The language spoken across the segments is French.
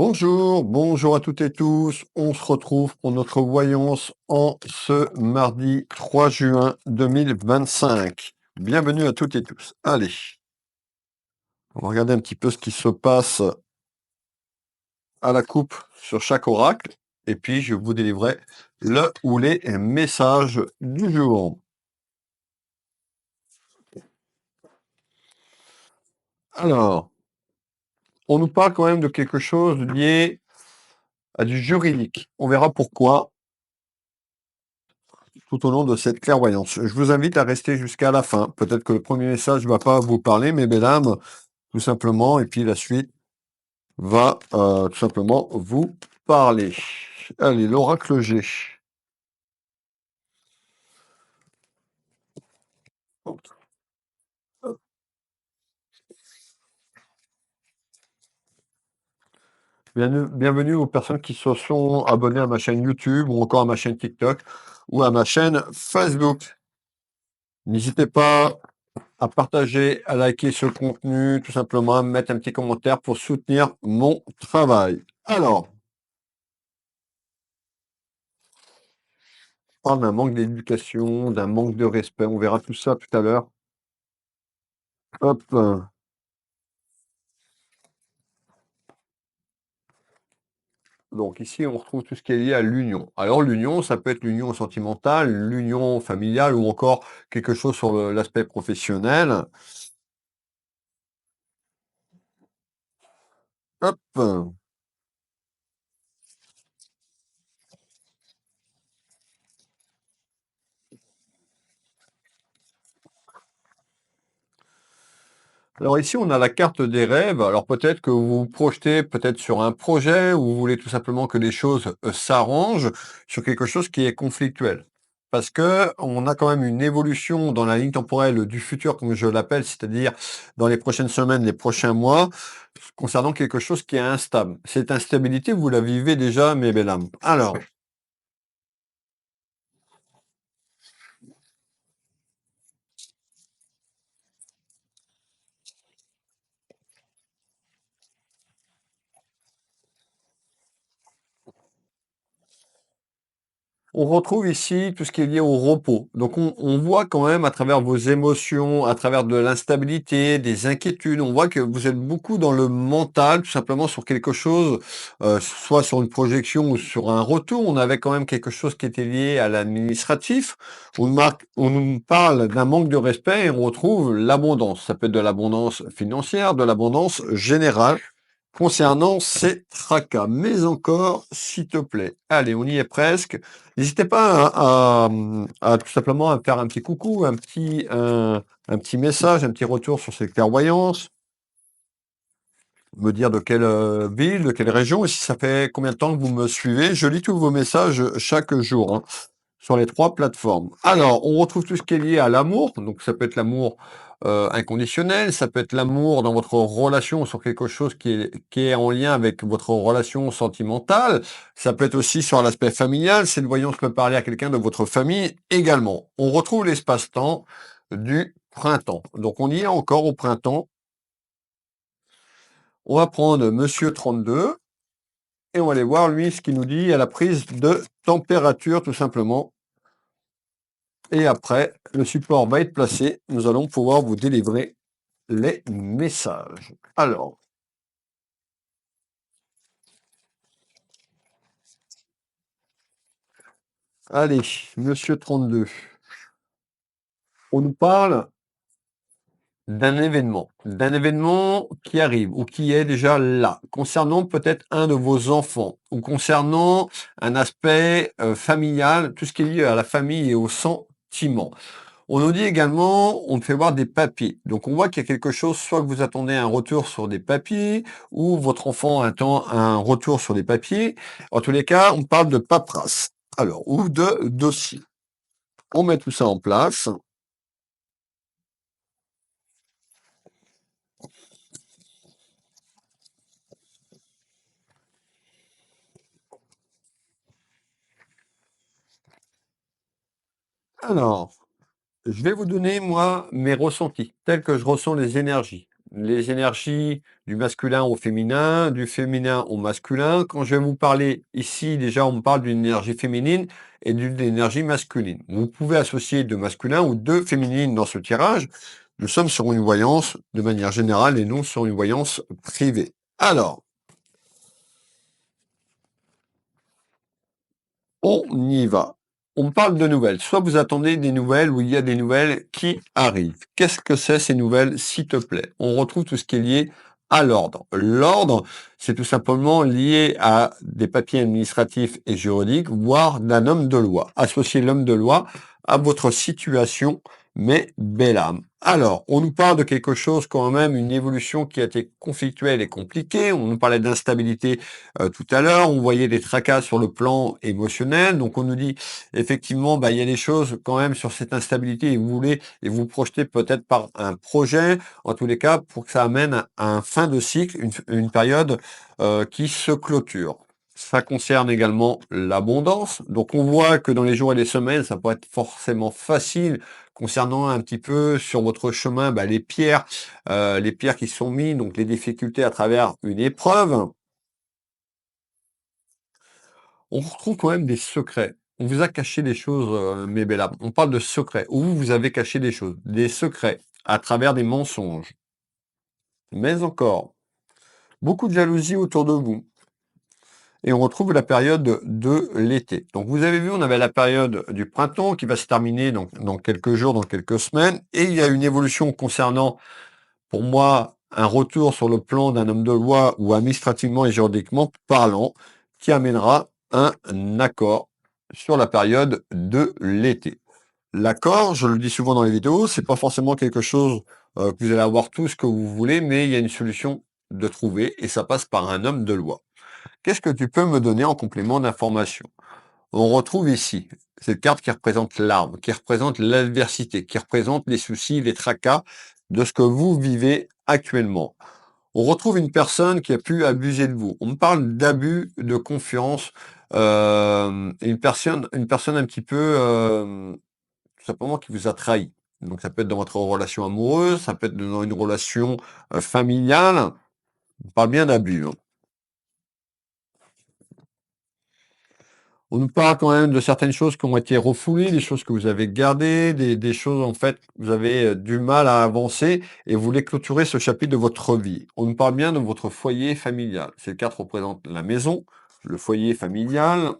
Bonjour, bonjour à toutes et tous. On se retrouve pour notre voyance en ce mardi 3 juin 2025. Bienvenue à toutes et tous. Allez, on va regarder un petit peu ce qui se passe à la coupe sur chaque oracle. Et puis, je vous délivrerai le ou les messages du jour. Alors, on nous parle quand même de quelque chose lié à du juridique. On verra pourquoi tout au long de cette clairvoyance. Je vous invite à rester jusqu'à la fin. Peut-être que le premier message ne va pas vous parler, mais mesdames, tout simplement, et puis la suite va tout simplement vous parler. Allez, l'oracle G. Bienvenue aux personnes qui se sont abonnées à ma chaîne YouTube ou encore à ma chaîne TikTok ou à ma chaîne Facebook. N'hésitez pas à partager, à liker ce contenu, tout simplement, à mettre un petit commentaire pour soutenir mon travail. Alors, on parle d'un manque d'éducation, d'un manque de respect, on verra tout ça tout à l'heure. Hop. Donc ici, on retrouve tout ce qui est lié à l'union. Alors l'union, ça peut être l'union sentimentale, l'union familiale ou encore quelque chose sur l'aspect professionnel. Hop. Alors ici, on a la carte des rêves. Alors peut-être que vous vous projetez peut-être sur un projet ou vous voulez tout simplement que les choses s'arrangent sur quelque chose qui est conflictuel. Parce que on a quand même une évolution dans la ligne temporelle du futur, comme je l'appelle, c'est-à-dire dans les prochaines semaines, les prochains mois, concernant quelque chose qui est instable. Cette instabilité, vous la vivez déjà, mes belles âmes. Alors, on retrouve ici tout ce qui est lié au repos. Donc on voit quand même à travers vos émotions, à travers de l'instabilité, des inquiétudes, on voit que vous êtes beaucoup dans le mental, tout simplement sur quelque chose, soit sur une projection ou sur un retour. On avait quand même quelque chose qui était lié à l'administratif. On nous parle d'un manque de respect et on retrouve l'abondance. Ça peut être de l'abondance financière, de l'abondance générale concernant ces tracas. Mais encore, s'il te plaît. Allez, on y est presque. N'hésitez pas à tout simplement à faire un petit coucou, un petit message, un petit retour sur ces clairvoyances, me dire de quelle ville, de quelle région, et si ça fait combien de temps que vous me suivez. Je lis tous vos messages chaque jour, hein, sur les 3 plateformes. Alors, on retrouve tout ce qui est lié à l'amour, donc ça peut être l'amour inconditionnel, ça peut être l'amour dans votre relation sur quelque chose qui est en lien avec votre relation sentimentale, ça peut être aussi sur l'aspect familial, cette voyance peut parler à quelqu'un de votre famille également. On retrouve l'espace-temps du printemps. Donc on y est encore au printemps. On va prendre Monsieur 32 et on va aller voir lui ce qu'il nous dit à la prise de température tout simplement. Et après, le support va être placé. Nous allons pouvoir vous délivrer les messages. Alors, allez, Monsieur 32, on nous parle d'un événement qui arrive ou qui est déjà là, concernant peut-être un de vos enfants ou concernant un aspect familial, tout ce qui est lié à la famille et aux sentiments. On nous dit également, on te fait voir des papiers. Donc on voit qu'il y a quelque chose, soit que vous attendez un retour sur des papiers, ou votre enfant attend un retour sur des papiers. En tous les cas, on parle de paperasse. Alors, ou de dossier. On met tout ça en place. Alors, je vais vous donner, moi, mes ressentis, tels que je ressens les énergies. les énergies du masculin au féminin, du féminin au masculin. Quand je vais vous parler ici, déjà, on me parle d'une énergie féminine et d'une énergie masculine. Vous pouvez associer deux masculins ou deux féminines dans ce tirage. Nous sommes sur une voyance de manière générale et non sur une voyance privée. Alors, on y va. On parle de nouvelles. Soit vous attendez des nouvelles ou il y a des nouvelles qui arrivent. Qu'est-ce que c'est ces nouvelles, s'il te plaît? On retrouve tout ce qui est lié à l'ordre. L'ordre, c'est tout simplement lié à des papiers administratifs et juridiques, voire d'un homme de loi. Associer l'homme de loi à votre situation, mais belle âme. Alors, on nous parle de quelque chose quand même, une évolution qui a été conflictuelle et compliquée. On nous parlait d'instabilité tout à l'heure, on voyait des tracas sur le plan émotionnel, donc on nous dit effectivement, bah, il y a des choses quand même sur cette instabilité et vous voulez et vous projetez peut-être par un projet, en tous les cas, pour que ça amène à un fin de cycle, une période qui se clôture. Ça concerne également l'abondance. Donc on voit que dans les jours et les semaines, ça peut être forcément facile concernant un petit peu sur votre chemin bah, les pierres qui sont mises, donc les difficultés à travers une épreuve. On retrouve quand même des secrets. On vous a caché des choses, mes belles âmes. On parle de secrets. Où vous avez caché des choses, des secrets, à travers des mensonges. Mais encore, beaucoup de jalousie autour de vous. Et on retrouve la période de l'été. Donc vous avez vu, on avait la période du printemps qui va se terminer dans quelques jours, dans quelques semaines. Et il y a une évolution concernant, pour moi, un retour sur le plan d'un homme de loi ou administrativement et juridiquement parlant, qui amènera un accord sur la période de l'été. L'accord, je le dis souvent dans les vidéos, c'est pas forcément quelque chose que vous allez avoir tout ce que vous voulez, mais il y a une solution de trouver et ça passe par un homme de loi. Qu'est-ce que tu peux me donner en complément d'information? On retrouve ici cette carte qui représente l'arbre, qui représente l'adversité, qui représente les soucis, les tracas de ce que vous vivez actuellement. On retrouve une personne qui a pu abuser de vous. On me parle d'abus de confiance, une personne un petit peu, tout simplement qui vous a trahi. Donc ça peut être dans votre relation amoureuse, ça peut être dans une relation, familiale. On parle bien d'abus, hein. On nous parle quand même de certaines choses qui ont été refoulées, des choses que vous avez gardées, des choses en fait, vous avez, du mal à avancer et vous voulez clôturer ce chapitre de votre vie. On nous parle bien de votre foyer familial. Ces cartes représentent la maison, le foyer familial.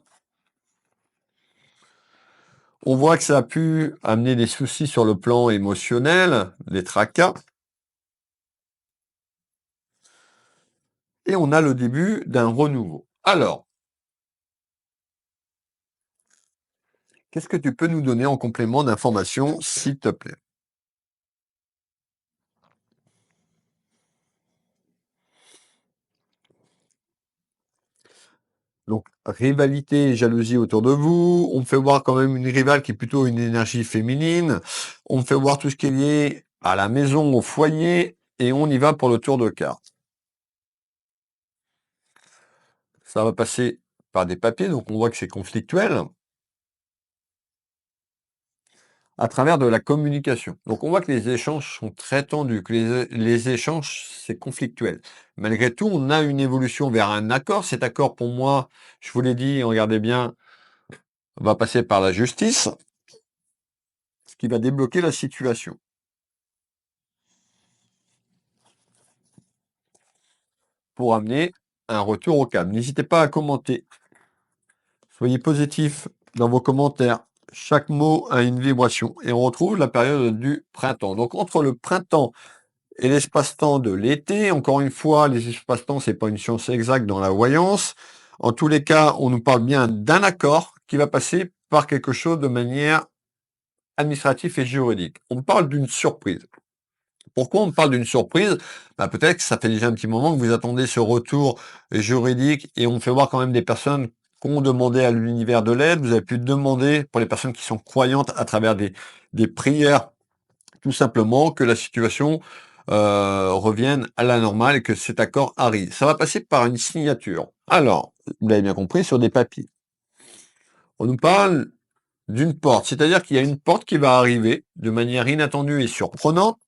On voit que ça a pu amener des soucis sur le plan émotionnel, des tracas et on a le début d'un renouveau. Alors, qu'est-ce que tu peux nous donner en complément d'information, s'il te plaît? Donc, rivalité et jalousie autour de vous. On me fait voir quand même une rivale qui est plutôt une énergie féminine. On me fait voir tout ce qui est lié à la maison, au foyer. Et on y va pour le tour de cartes. Ça va passer par des papiers, donc on voit que c'est conflictuel, à travers de la communication. Donc on voit que les échanges sont très tendus, que les échanges, c'est conflictuel. Malgré tout, on a une évolution vers un accord. Cet accord, pour moi, je vous l'ai dit, regardez bien, va passer par la justice, ce qui va débloquer la situation pour amener un retour au calme. N'hésitez pas à commenter. Soyez positifs dans vos commentaires. Chaque mot a une vibration. Et on retrouve la période du printemps. Donc entre le printemps et l'espace-temps de l'été, encore une fois, les espaces-temps, c'est pas une science exacte dans la voyance. En tous les cas, on nous parle bien d'un accord qui va passer par quelque chose de manière administrative et juridique. On parle d'une surprise. Pourquoi on me parle d'une surprise? Bah, peut-être que ça fait déjà un petit moment que vous attendez ce retour juridique et on me fait voir quand même des personnes qui ont demandé à l'univers de l'aide. Vous avez pu demander, pour les personnes qui sont croyantes, à travers des prières, tout simplement, que la situation revienne à la normale et que cet accord arrive. Ça va passer par une signature. Alors, vous l'avez bien compris, sur des papiers. On nous parle d'une porte, c'est-à-dire qu'il y a une porte qui va arriver de manière inattendue et surprenante.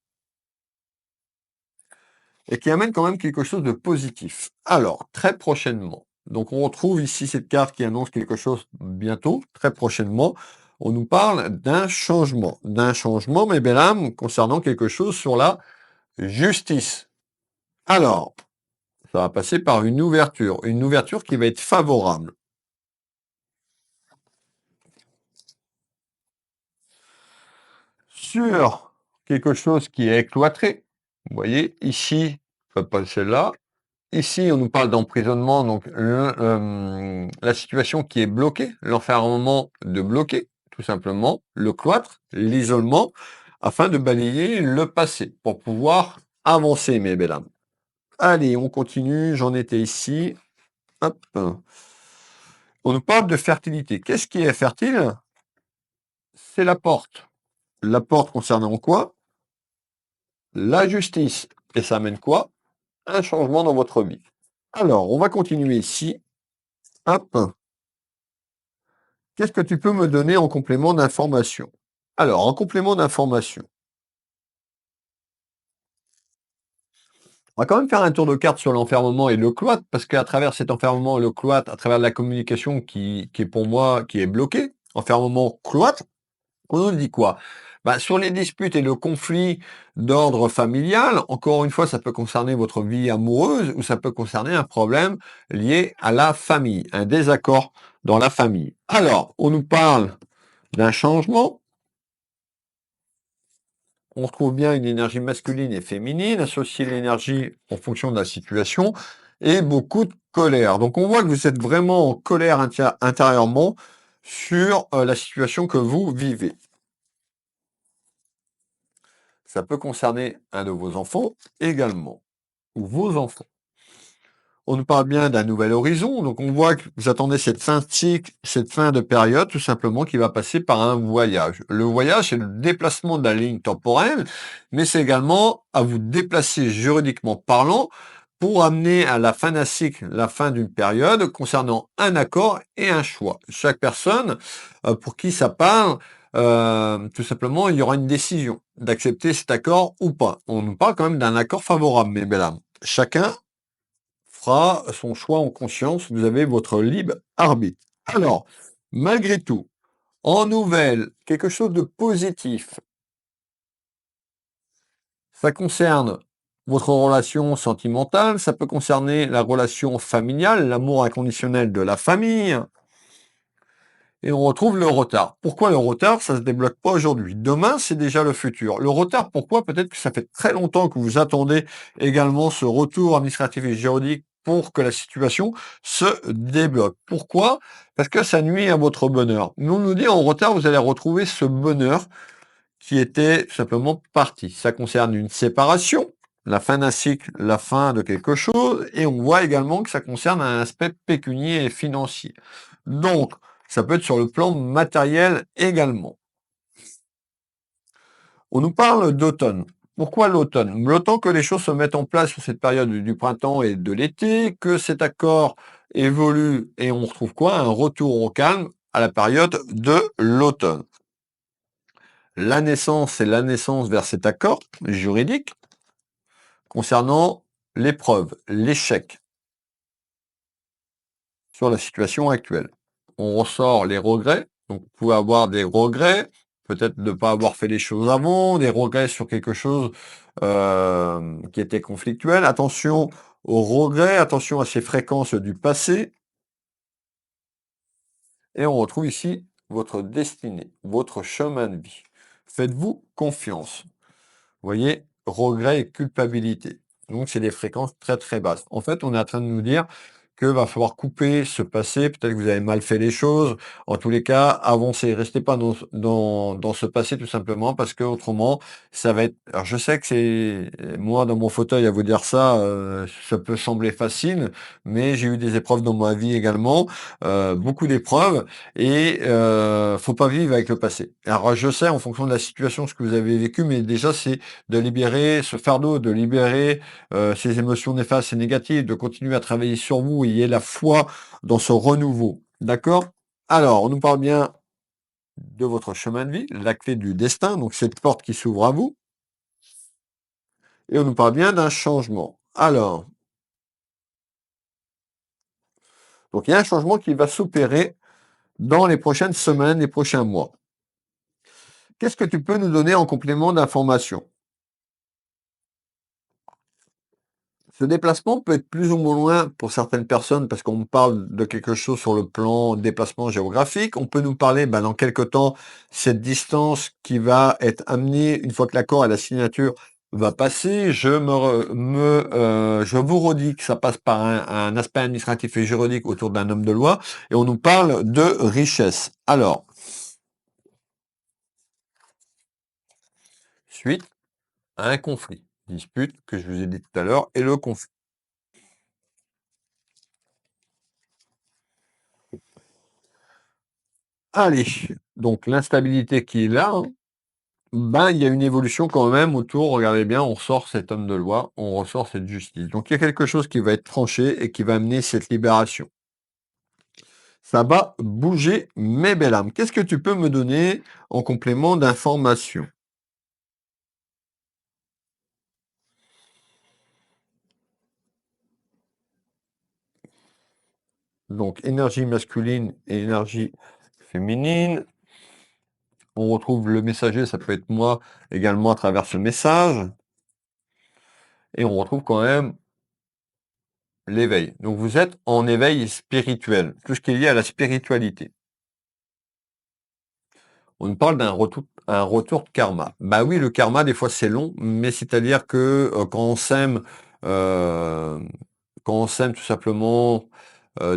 et qui amène quand même quelque chose de positif. Alors, très prochainement, donc on retrouve ici cette carte qui annonce quelque chose bientôt, très prochainement. On nous parle d'un changement, mes belles âmes, concernant quelque chose sur la justice. Alors, ça va passer par une ouverture qui va être favorable sur quelque chose qui est cloîtré. Vous voyez, ici, pas celle-là. Ici, on nous parle d'emprisonnement, donc la situation qui est bloquée, l'enfermement de bloquer, tout simplement, le cloître, l'isolement, afin de balayer le passé, pour pouvoir avancer, mes belles âmes. Allez, on continue, j'en étais ici. Hop. On nous parle de fertilité. Qu'est-ce qui est fertile? C'est la porte. La porte concernant quoi? La justice. Et ça amène quoi? Un changement dans votre vie. Alors, on va continuer ici. Hop. Qu'est-ce que tu peux me donner en complément d'information? Alors, en complément d'information, on va quand même faire un tour de carte sur l'enfermement et le cloître, parce qu'à travers cet enfermement et le cloître, à travers la communication qui est pour moi, qui est bloquée, enfermement, cloître, on nous dit quoi? Bah, sur les disputes et le conflit d'ordre familial, encore une fois, ça peut concerner votre vie amoureuse ou ça peut concerner un problème lié à la famille, un désaccord dans la famille. Alors, on nous parle d'un changement. On retrouve bien une énergie masculine et féminine, associer l'énergie en fonction de la situation, et beaucoup de colère. Donc on voit que vous êtes vraiment en colère intérieurement sur la situation que vous vivez. Ça peut concerner un de vos enfants également, ou vos enfants. On nous parle bien d'un nouvel horizon, donc on voit que vous attendez cette fin de cycle, cette fin de période, tout simplement, qui va passer par un voyage. Le voyage, c'est le déplacement de la ligne temporelle, mais c'est également à vous déplacer juridiquement parlant pour amener à la fin d'un cycle, la fin d'une période, concernant un accord et un choix. Chaque personne, pour qui ça parle, tout simplement, il y aura une décision d'accepter cet accord ou pas. On nous parle quand même d'un accord favorable, mes belles âmes. Chacun fera son choix en conscience, vous avez votre libre arbitre. Alors, malgré tout, en nouvelle, quelque chose de positif, ça concerne votre relation sentimentale, ça peut concerner la relation familiale, l'amour inconditionnel de la famille, et on retrouve le retard. Pourquoi le retard? Ça se débloque pas aujourd'hui. Demain, c'est déjà le futur. Le retard, pourquoi? Peut-être que ça fait très longtemps que vous attendez également ce retour administratif et juridique pour que la situation se débloque. Pourquoi? Parce que ça nuit à votre bonheur. Nous, on nous dit en retard, vous allez retrouver ce bonheur qui était tout simplement parti. Ça concerne une séparation, la fin d'un cycle, la fin de quelque chose, et on voit également que ça concerne un aspect pécunier et financier. Donc, ça peut être sur le plan matériel également. On nous parle d'automne. Pourquoi l'automne? Le temps que les choses se mettent en place sur cette période du printemps et de l'été, que cet accord évolue et on retrouve quoi? Un retour au calme à la période de l'automne. La naissance, c'est la naissance vers cet accord juridique concernant l'épreuve, l'échec sur la situation actuelle. On ressort les regrets, donc vous pouvez avoir des regrets, peut-être de ne pas avoir fait les choses avant, des regrets sur quelque chose qui était conflictuel. Attention aux regrets, attention à ces fréquences du passé. Et on retrouve ici votre destinée, votre chemin de vie. Faites-vous confiance. Vous voyez, regret et culpabilité. Donc, c'est des fréquences très, très basses. En fait, on est en train de nous dire que va falloir couper ce passé. Peut-être que vous avez mal fait les choses. En tous les cas, avancez. Restez pas dans ce passé tout simplement parce que autrement, ça va être. Alors, je sais que c'est moi dans mon fauteuil à vous dire ça, ça peut sembler facile, mais j'ai eu des épreuves dans ma vie également, beaucoup d'épreuves, et faut pas vivre avec le passé. Alors, je sais en fonction de la situation ce que vous avez vécu, mais déjà c'est de libérer ce fardeau, de libérer ces émotions néfastes et négatives, de continuer à travailler sur vous, ayez la foi dans ce renouveau. D'accord? Alors, on nous parle bien de votre chemin de vie, la clé du destin, donc cette porte qui s'ouvre à vous. Et on nous parle bien d'un changement. Alors, donc il y a un changement qui va s'opérer dans les prochaines semaines, les prochains mois. Qu'est-ce que tu peux nous donner en complément d'information? Ce déplacement peut être plus ou moins loin pour certaines personnes parce qu'on me parle de quelque chose sur le plan déplacement géographique. On peut nous parler, dans quelque temps, cette distance qui va être amenée une fois que l'accord et la signature va passer. Je vous redis que ça passe par un aspect administratif et juridique autour d'un homme de loi et on nous parle de richesse. Alors, suite à un conflit, dispute que je vous ai dit tout à l'heure et le conflit. Allez, donc l'instabilité qui est là, hein. Il y a une évolution quand même autour, regardez bien, on ressort cet homme de loi, on ressort cette justice. Donc il y a quelque chose qui va être tranché et qui va amener cette libération. Ça va bouger, mes belles âmes. Qu'est-ce que tu peux me donner en complément d'information? Donc énergie masculine et énergie féminine. On retrouve le messager, ça peut être moi également à travers ce message. Et on retrouve quand même l'éveil. Donc vous êtes en éveil spirituel, tout ce qui est lié à la spiritualité. On nous parle d'un retour de karma. Bah oui, le karma, des fois, c'est long, mais c'est-à-dire que euh, quand on sème tout simplement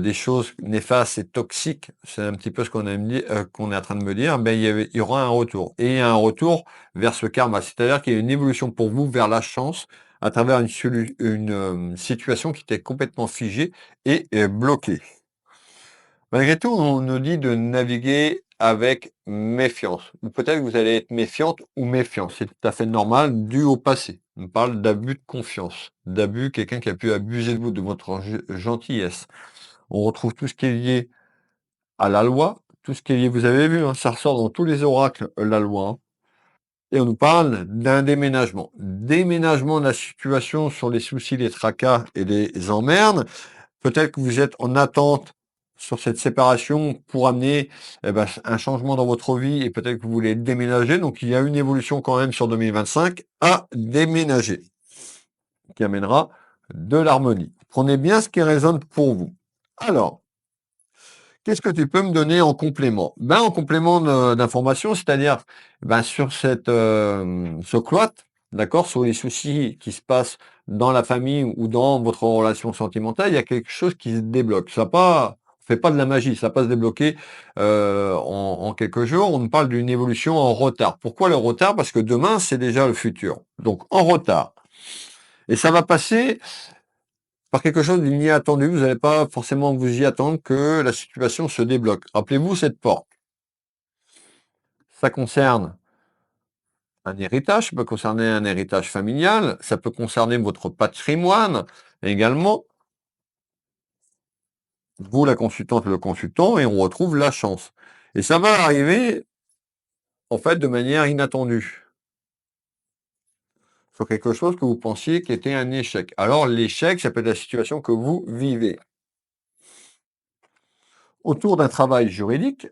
des choses néfastes et toxiques, c'est un petit peu ce qu'on est en train de me dire, il y aura un retour. Et il y a un retour vers ce karma. C'est-à-dire qu'il y a une évolution pour vous vers la chance à travers une situation qui était complètement figée et bloquée. Malgré tout, on nous dit de naviguer avec méfiance. Ou peut-être que vous allez être méfiante ou méfiant. C'est tout à fait normal, dû au passé. On parle d'abus de confiance, d'abus, quelqu'un qui a pu abuser de vous, de votre gentillesse. On retrouve tout ce qui est lié à la loi, tout ce qui est lié, vous avez vu, hein, ça ressort dans tous les oracles, la loi, hein. Et on nous parle d'un déménagement. Déménagement de la situation sur les soucis, les tracas et les emmerdes. Peut-être que vous êtes en attente sur cette séparation pour amener un changement dans votre vie et peut-être que vous voulez déménager. Donc il y a une évolution quand même sur 2025 à déménager qui amènera de l'harmonie. Prenez bien ce qui résonne pour vous. Alors, qu'est-ce que tu peux me donner en complément? En complément d'information, c'est-à-dire sur ce cloître, d'accord, sur les soucis qui se passent dans la famille ou dans votre relation sentimentale, il y a quelque chose qui se débloque. Ça pas, fait pas de la magie, ça va pas se débloquer en quelques jours. On nous parle d'une évolution en retard. Pourquoi le retard? Parce que demain, c'est déjà le futur. Donc en retard. Et ça va passer par quelque chose d'inattendu, vous n'allez pas forcément vous y attendre que la situation se débloque. Rappelez-vous cette porte. Ça concerne un héritage, ça peut concerner un héritage familial, ça peut concerner votre patrimoine également. Vous, la consultante, le consultant, et on retrouve la chance. Et ça va arriver, en fait, de manière inattendue. Sur quelque chose que vous pensiez qui était un échec. Alors, l'échec, ça peut être la situation que vous vivez. Autour d'un travail juridique,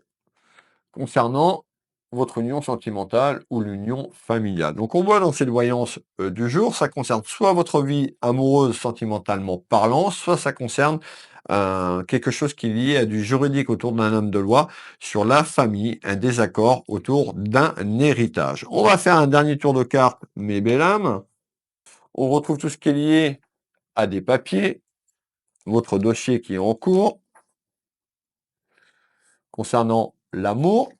concernant votre union sentimentale ou l'union familiale. Donc on voit dans cette voyance du jour, ça concerne soit votre vie amoureuse sentimentalement parlant, soit ça concerne quelque chose qui est lié à du juridique autour d'un homme de loi sur la famille, un désaccord autour d'un héritage. On va faire un dernier tour de carte, mes belles âmes. On retrouve tout ce qui est lié à des papiers, votre dossier qui est en cours, concernant l'amour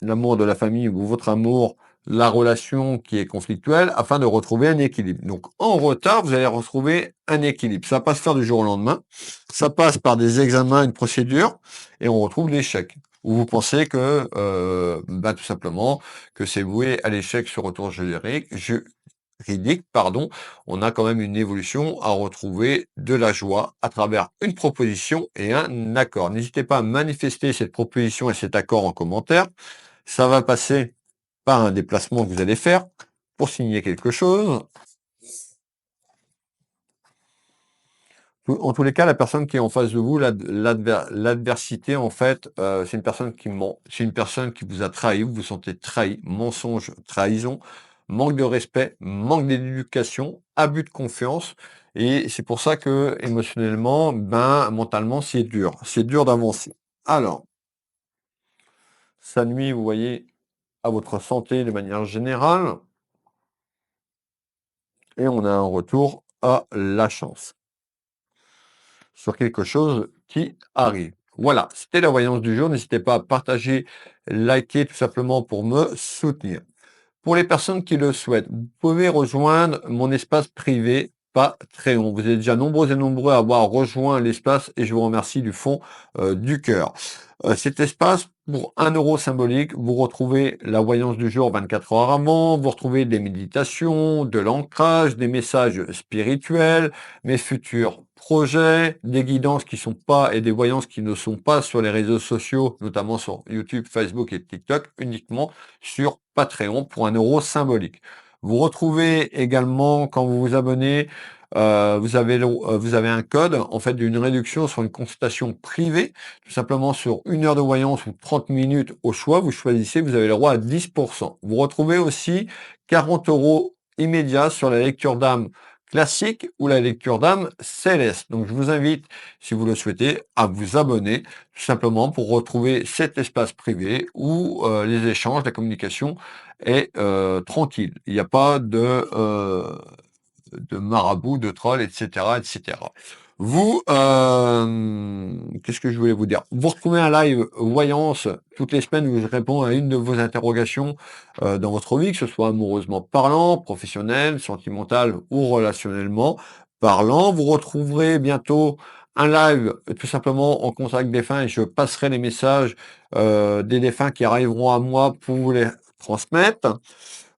de la famille ou votre amour, la relation qui est conflictuelle, afin de retrouver un équilibre. Donc en retard, vous allez retrouver un équilibre. Ça va pas se faire du jour au lendemain. Ça passe par des examens, une procédure, et on retrouve l'échec. Où vous pensez que, tout simplement, que c'est voué à l'échec sur retour juridique, pardon, on a quand même une évolution à retrouver de la joie à travers une proposition et un accord. N'hésitez pas à manifester cette proposition et cet accord en commentaire. Ça va passer par un déplacement que vous allez faire pour signer quelque chose. En tous les cas, la personne qui est en face de vous, l'adversité, en fait, c'est une personne qui ment. C'est une personne qui vous a trahi, vous vous sentez trahi, mensonge, trahison, manque de respect, manque d'éducation, abus de confiance. Et c'est pour ça que émotionnellement, ben, mentalement, c'est dur. C'est dur d'avancer. Alors, ça nuit, vous voyez, à votre santé de manière générale. Et on a un retour à la chance sur quelque chose qui arrive. Voilà, c'était la voyance du jour. N'hésitez pas à partager, liker tout simplement pour me soutenir. Pour les personnes qui le souhaitent, vous pouvez rejoindre mon espace privé Patreon. Vous êtes déjà nombreux et nombreux à avoir rejoint l'espace et je vous remercie du fond du cœur. Cet espace, pour 1 € symbolique, vous retrouvez la voyance du jour 24 heures avant, vous retrouvez des méditations, de l'ancrage, des messages spirituels, mes futurs projets, des guidances qui sont pas et des voyances qui ne sont pas sur les réseaux sociaux, notamment sur YouTube, Facebook et TikTok, uniquement sur Patreon pour 1 € symbolique. Vous retrouvez également, quand vous vous abonnez, vous avez un code en fait d'une réduction sur une consultation privée, tout simplement sur 1 heure de voyance ou 30 minutes au choix. Vous choisissez, vous avez le droit à 10%. Vous retrouvez aussi 40 € immédiats sur la lecture d'âme classique ou la lecture d'âme céleste. Donc je vous invite, si vous le souhaitez, à vous abonner tout simplement pour retrouver cet espace privé où les échanges, la communication est tranquille. Il n'y a pas de marabout, de troll, etc., etc. Vous, qu'est-ce que je voulais vous dire? Vous retrouvez un live voyance toutes les semaines où je réponds à une de vos interrogations dans votre vie, que ce soit amoureusement parlant, professionnel, sentimental ou relationnellement parlant. Vous retrouverez bientôt un live tout simplement en contact défunt et je passerai les messages des défunts qui arriveront à moi pour vous les transmettre.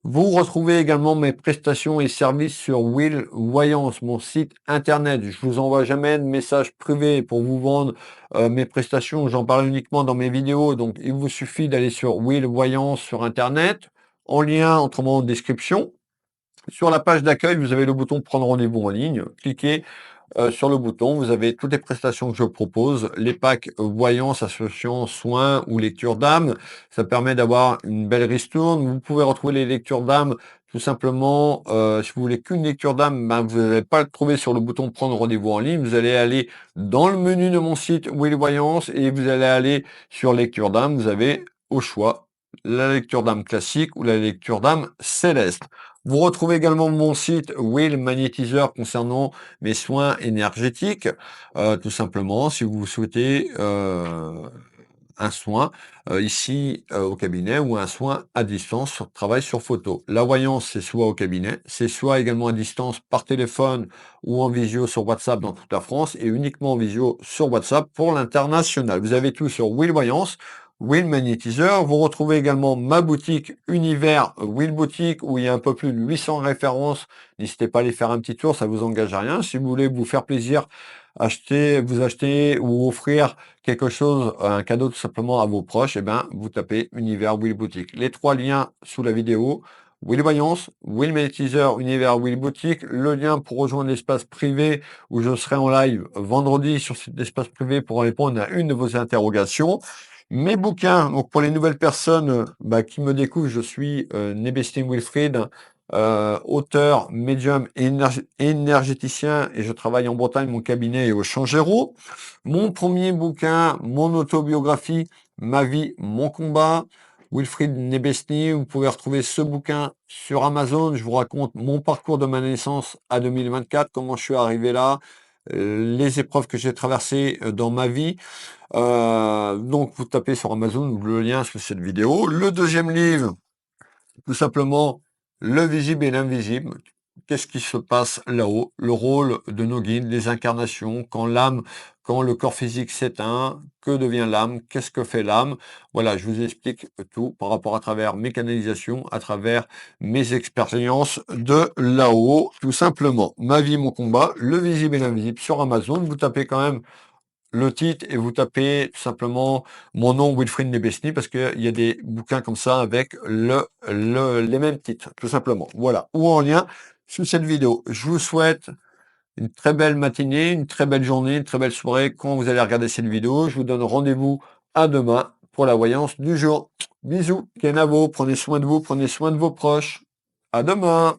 Vous retrouvez également mes prestations et services sur Will Voyance, mon site internet. Je vous envoie jamais de messages privés pour vous vendre mes prestations. J'en parle uniquement dans mes vidéos. Donc, il vous suffit d'aller sur Will Voyance sur internet, en lien autrement en description. Sur la page d'accueil, vous avez le bouton prendre rendez-vous en ligne. Cliquez sur le bouton, vous avez toutes les prestations que je propose, les packs voyance, association, soins ou lecture d'âme. Ça permet d'avoir une belle ristourne. Vous pouvez retrouver les lectures d'âme tout simplement. Si vous voulez qu'une lecture d'âme, ben, vous n'allez pas le trouver sur le bouton prendre rendez-vous en ligne. Vous allez aller dans le menu de mon site Will Voyance et vous allez aller sur lecture d'âme. Vous avez au choix la lecture d'âme classique ou la lecture d'âme céleste. Vous retrouvez également mon site Will Magnétiseur concernant mes soins énergétiques, tout simplement, si vous souhaitez un soin ici au cabinet ou un soin à distance sur travail sur photo. La voyance, c'est soit au cabinet, c'est soit également à distance par téléphone ou en visio sur WhatsApp dans toute la France et uniquement en visio sur WhatsApp pour l'international. Vous avez tout sur Will Voyance. Will Magnétiseur. Vous retrouvez également ma boutique Univers Will Boutique où il y a un peu plus de 800 références. N'hésitez pas à aller faire un petit tour, ça vous engage à rien. Si vous voulez vous faire plaisir, vous acheter ou offrir quelque chose, un cadeau tout simplement à vos proches, et ben vous tapez Univers Will Boutique. Les 3 liens sous la vidéo. Will Voyance, Will Magnétiseur, Univers Will Boutique, le lien pour rejoindre l'espace privé où je serai en live vendredi sur cet espace privé pour répondre à une de vos interrogations. Mes bouquins, donc pour les nouvelles personnes qui me découvrent, je suis Nebestine Wilfried, auteur, médium et énergéticien, et je travaille en Bretagne, mon cabinet est au Changéro. Mon premier bouquin, mon autobiographie, Ma vie, mon combat, Wilfried Nebesny. Vous pouvez retrouver ce bouquin sur Amazon. Je vous raconte mon parcours de ma naissance à 2024, comment je suis arrivé là, les épreuves que j'ai traversées dans ma vie. Donc, vous tapez sur Amazon le lien sous cette vidéo. Le deuxième livre, tout simplement, le visible et l'invisible. Qu'est-ce qui se passe là-haut? Le rôle de nos guides, les incarnations, quand le corps physique s'éteint, que devient l'âme? Qu'est-ce que fait l'âme? Voilà, je vous explique tout par rapport à travers mes canalisations, à travers mes expériences de là-haut, tout simplement. Ma vie, mon combat, le visible et l'invisible sur Amazon. Vous tapez quand même le titre et vous tapez tout simplement mon nom Wilfried Nebesny parce qu'il y a des bouquins comme ça avec les mêmes titres, tout simplement. Voilà, ou en lien sous cette vidéo. Je vous souhaite une très belle matinée, une très belle journée, une très belle soirée quand vous allez regarder cette vidéo. Je vous donne rendez-vous à demain pour la voyance du jour. Bisous, Kenavo, prenez soin de vous, prenez soin de vos proches. À demain.